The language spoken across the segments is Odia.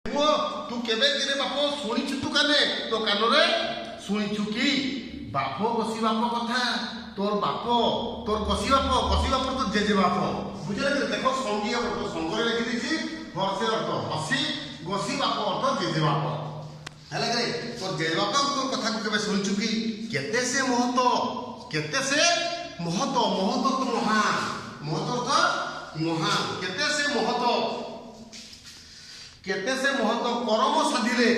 ପୁଅ ତୁ କେବେ ଦିନେ ବାପ ଶୁଣିଛୁ ତୁ କାନେ ତୋ କାନରେ ଶୁଣିଛୁ କି ବାପ ବସି ବାପ କଥା তোর বাপ তোর কষি বাপ তোর জেজে বাপ বুঝলে দেখো সঙ্গী অর্থ সঙ্গরে লিখি দিয়েছি হর্ষের অর্থ হসি গসি বাপ অর্থ জেজে বাপ হ্যাঁ রে তোর জেজে বাপ তোর কথা কেবে শুনছু কি কেতে সে মহত কেতে সে মহত মহত তো মহান মহত অর্থ মহান কেতে সে মহত করম সাধিলে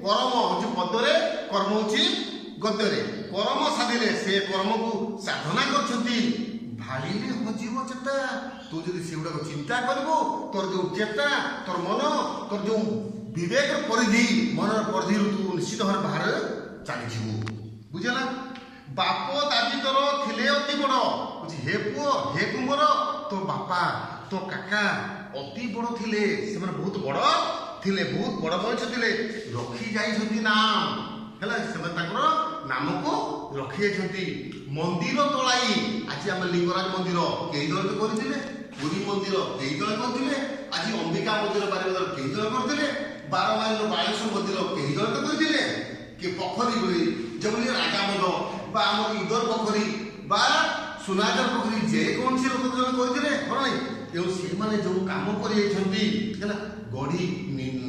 করম হচ্ছে পদরে কর্ম হচ্ছে গদ্ୟରେ କରମ ସାଧିଲେ ସେ କର୍ମକୁ ସାଧନା କରୁଛନ୍ତି ଭାଳିଲେ ହଜିବ ଚେତା ତୁ ଯଦି ସେଗୁଡ଼ାକ ଚିନ୍ତା କରିବୁ ତୋର ଯୋଉ ଚେତା ତୋର ମନ ତୋର ଯୋଉ ବିବେକର ପରିଧି ମନର ପରିଧିରୁ ତୁ ନିଶ୍ଚିତ ଭାବରେ ବାହାରେ ଚାଲିଯିବୁ ବୁଝିଲା ବାପ ଦାଦି ତୋର ଥିଲେ ଅତି ବଡ଼ ହେ ପୁଅ ହେ କୁମର ତୋ ବାପା ତୋ କାକା ଅତି ବଡ଼ ଥିଲେ ସେମାନେ ବହୁତ ବଡ଼ ଥିଲେ ବହୁତ ବଡ଼ ମଣିଷ ଥିଲେ ରଖି ଯାଇଛନ୍ତି ନାମ ହେଲା ସେମାନେ ତାଙ୍କର ନାମକୁ ରଖିଯାଇଛନ୍ତି ମନ୍ଦିର ତୋଳାଇ ଆଜି ଆମେ ଲିଙ୍ଗରାଜ ମନ୍ଦିର କେହି ଦଳ କରିଥିଲେ ପୁରୀ ମନ୍ଦିର କେହି ଦଳ କରିଥିଲେ ଆଜି ଅମ୍ବିକା ମନ୍ଦିର ବାରିପଦାର କେହି ଦଳ କରିଥିଲେ ବାରମାଇଲର ବାଳେଶ୍ୱର ମନ୍ଦିର କେହି ଦଳ କରିଥିଲେ କି ପୋଖରୀ ଯେଭଳି ରାଜାମଦ ବା ଆମର ଇଦର ପୋଖରୀ ବା ସୁନାଜର ପୋଖରୀ ଯେକୌଣସି ଲୋକ ଦଳ କରିଥିଲେ କ'ଣ ନାହିଁ ତେଣୁ ସେମାନେ ଯେଉଁ କାମ କରିଯାଇଛନ୍ତି ହେଲା ଗଢ଼ି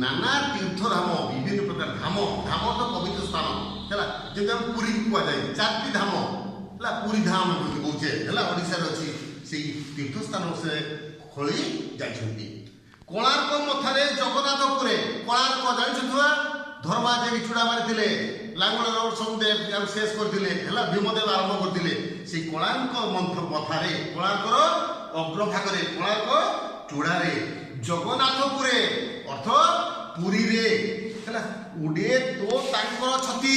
ନାନା ତୀର୍ଥଧାମ ବିଭିନ୍ନ ପ୍ରକାର ଧାମ ଧାମ ତ ପବିତ୍ର ସ୍ଥାନ ହେଲା ଯେମିତି ଆମେ ପୁରୀ କୁହାଯାଏ ଚାରିଟି ଧାମ ହେଲା ପୁରୀ ଧାମ ଯେମିତି କହୁଛେ ହେଲା ଓଡ଼ିଶାରେ ଅଛି ସେଇ ତୀର୍ଥସ୍ଥାନ ସେ ଖୋଳି ଯାଇଛନ୍ତି କୋଣାର୍କ ମଥାରେ ଜଗନ୍ନାଥପୁରେ କୋଣାର୍କ ଜାଣିଛନ୍ତି ଧର୍ମା ଯାଇକି ଛୁଡ଼ା ମାରିଥିଲେ ଲାଙ୍ଗୁଳା ସବୁ ଶେଷ କରିଥିଲେ ହେଲା ଭୀମଦେବ ଆରମ୍ଭ କରିଥିଲେ ସେଇ କୋଣାର୍କ ମଥାରେ କୋଣାର୍କର ଅଗ୍ରଭାଗରେ କୋଣାର୍କ ଚୂଡ଼ାରେ ଜଗନ୍ନାଥପୁରେ ଅର୍ଥ ପୁରୀରେ ହେଲା ଉଡ଼େ ତୋ ତାଙ୍କର ଛତି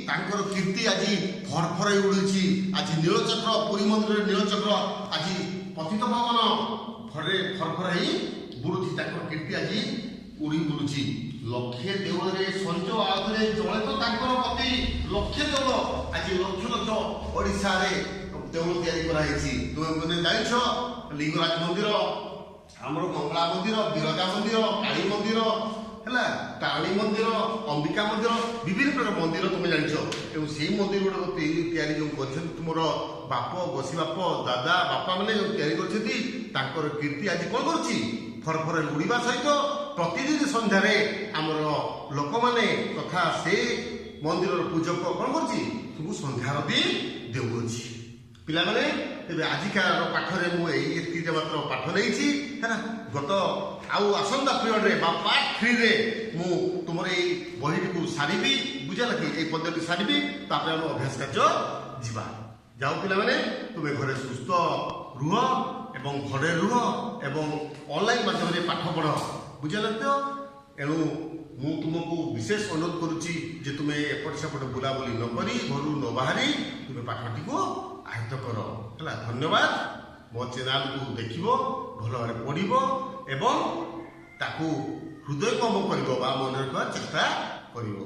ତାଙ୍କର କୀର୍ତ୍ତି ଆଜି ଫରଫରାଇ ଉଡ଼ୁଛି ଆଜି ନୀଳଚକ୍ର ପୁରୀ ମନ୍ଦିରରେ ନୀଳଚକ୍ର ଆଜି ପତିତ ପାବନ ଫରଫରାଇ ବୁଡ଼ୁଛି ତାଙ୍କର କୀର୍ତ୍ତି ଆଜି ଉଡ଼ି ବୁଲୁଛି ଲକ୍ଷେ ଦେଉଳରେ ସଞ୍ଜ ଆଉଥରେ ଜଣେ ତ ତାଙ୍କର ପତି ଲକ୍ଷେ ଦେଉଳ ଆଜି ଲକ୍ଷ ଲକ୍ଷ ଓଡ଼ିଶାରେ ଦେଉଳ ତିଆରି କରାଯାଇଛି ତୁମେ ଜାଣିଛ ଲିଙ୍ଗରାଜ ମନ୍ଦିର ଆମର ମଙ୍ଗଳା ମନ୍ଦିର ବିରଜା ମନ୍ଦିର କାଳୀ ମନ୍ଦିର ହେଲା ତାରିଣୀ ମନ୍ଦିର ଅମ୍ବିକା ମନ୍ଦିର ବିଭିନ୍ନ ପ୍ରକାର ମନ୍ଦିର ତୁମେ ଜାଣିଛ ଏବଂ ସେଇ ମନ୍ଦିର ଗୁଡ଼ାକ ତିଆରି ଯେଉଁ କରିଛନ୍ତି ତୁମର ବାପ ଗୋସି ବାପ ଦାଦା ବାପା ମାନେ ଯେଉଁ ତିଆରି କରିଛନ୍ତି ତାଙ୍କର କୀର୍ତ୍ତି ଆଜି କ'ଣ କରୁଛି ଫରଫର ଉଡ଼ିବା ସହିତ ପ୍ରତିଦିନ ସନ୍ଧ୍ୟାରେ ଆମର ଲୋକମାନେ ତଥା ସେ ମନ୍ଦିରର ପୂଜକ କ'ଣ କରୁଛି ସବୁ ସନ୍ଧ୍ୟାରତି ଦେଉଅଛି ପିଲାମାନେ ତେବେ ଆଜିକାର ପାଠରେ ମୁଁ ଏତିକିଟା ମାତ୍ର ପାଠ ନେଇଛି ହେଲା ଗତ ଆଉ ଆସନ୍ତା ପିରିୟଡ଼ରେ ବା ପାର୍ଟ 3ରେ ମୁଁ ତୁମର ଏଇ ବହିଟିକୁ ସାରିବି ବୁଝିଲା କି ଏଇ ପଦ୍ଧତି ସାରିବି ତାପରେ ଆମେ ଅଭ୍ୟାସ କାର୍ଯ୍ୟ ଯିବା ଯାଉ ପିଲାମାନେ ତୁମେ ଘରେ ସୁସ୍ଥ ରୁହ ଏବଂ ଘରେ ରୁହ ଏବଂ ଅନଲାଇନ୍ ମାଧ୍ୟମରେ ପାଠ ପଢ଼ ବୁଝିଲା ତ ଏଣୁ ମୁଁ ତୁମକୁ ବିଶେଷ ଅନୁରୋଧ କରୁଛି ଯେ ତୁମେ ଏପଟ ସେପଟ ବୁଲାବୁଲି ନ କରି ଘରୁ ନ ବାହାରି ତୁମେ ପାଠଟିକୁ ଆୟତ୍ତ କର ହେଲା ଧନ୍ୟବାଦ ମୋ ଚ୍ୟାନେଲକୁ ଦେଖିବ ଭଲ ଭାବରେ ପଢ଼ିବ ଏବଂ ତାକୁ ହୃଦୟଙ୍ଗମ କରିବ ବା ମନେ ରଖିବା ଚେଷ୍ଟା କରିବ।